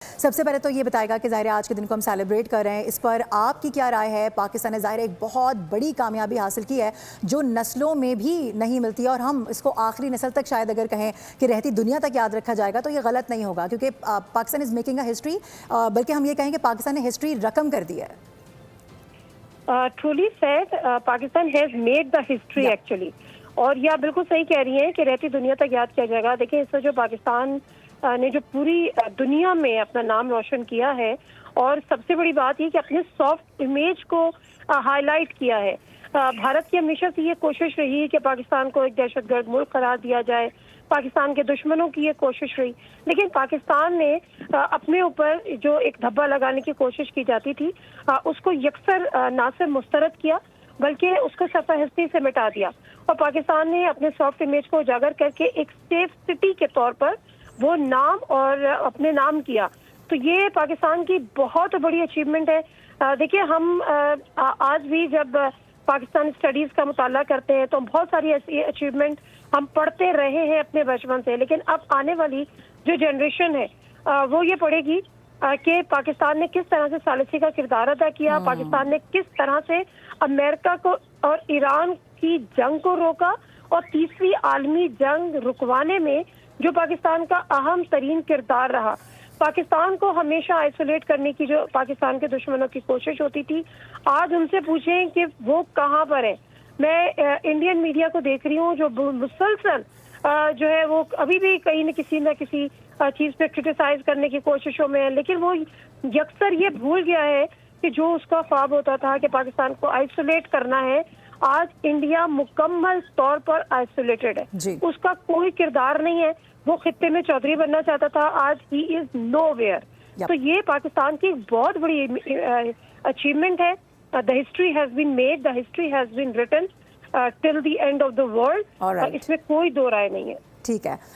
सबसे पहले तो ये बताएगा कि ज़ाहिर है आज के दिन को हम सेलिब्रेट कर रहे हैं, इस पर आपकी क्या राय है? पाकिस्तान ने ज़ाहिर है एक बहुत बड़ी कामयाबी हासिल की है जो नस्लों में भी नहीं मिलती है, और हम इसको आखिरी नस्ल तक शायद अगर कहें कि रहती दुनिया तक याद रखा जाएगा तो ये गलत नहीं होगा, क्योंकि Pakistan is making a history, बल्कि हम ये कहें कि पाकिस्तान ने हिस्ट्री रकम कर दी है। Truly said Pakistan has made the history actually. और यह बिल्कुल सही कह रही हैं कि रहती दुनिया तक याद किया जाएगा। देखिए, इससे जो पाकिस्तान ने जो पूरी दुनिया में अपना नाम रोशन किया है, और सबसे बड़ी बात ये कि अपने सॉफ्ट इमेज को हाईलाइट किया है। भारत की हमेशा से ये कोशिश रही कि पाकिस्तान को एक दहशतगर्द मुल्क करार दिया जाए, पाकिस्तान के दुश्मनों की ये कोशिश रही। लेकिन पाकिस्तान ने अपने ऊपर जो एक धब्बा लगाने की कोशिश की जाती थी, उसको यकसर ना सिर्फ मुस्तरद किया बल्कि उसको सफा हिस्ट्री से मिटा दिया। और पाकिस्तान ने अपने सॉफ्ट इमेज को उजागर करके एक सेफ सिटी के तौर पर वो नाम और अपने नाम किया। तो ये पाकिस्तान की बहुत बड़ी अचीवमेंट है। देखिए, हम आज भी जब पाकिस्तान स्टडीज का मुताला करते हैं तो बहुत सारी ऐसी अचीवमेंट हम पढ़ते रहे हैं अपने बचपन से, लेकिन अब आने वाली जो जनरेशन है वो ये पढ़ेगी कि पाकिस्तान ने किस तरह से सालिसी का किरदार अदा किया, पाकिस्तान ने किस तरह से अमेरिका को और ईरान की जंग को रोका, और तीसरी आलमी जंग रुकवाने में जो पाकिस्तान का अहम तरीन किरदार रहा। पाकिस्तान को हमेशा आइसोलेट करने की जो पाकिस्तान के दुश्मनों की कोशिश होती थी, आज उनसे पूछें कि वो कहाँ पर है। मैं इंडियन मीडिया को देख रही हूँ जो मुसलसल जो है वो अभी भी कहीं न किसी चीज पे क्रिटिसाइज करने की कोशिशों में है, लेकिन वो यकसर ये भूल गया है कि जो उसका ख्वाब होता था कि पाकिस्तान को आइसोलेट करना है, आज इंडिया मुकम्मल तौर पर आइसोलेटेड है। उसका कोई किरदार नहीं है। वो खित्ते में चौधरी बनना चाहता था, आज ही इज नोवेयर। तो ये पाकिस्तान की बहुत बड़ी अचीवमेंट है। The history has been made, the history has been written till the end of the world. इसमें कोई दो राय नहीं है। ठीक है।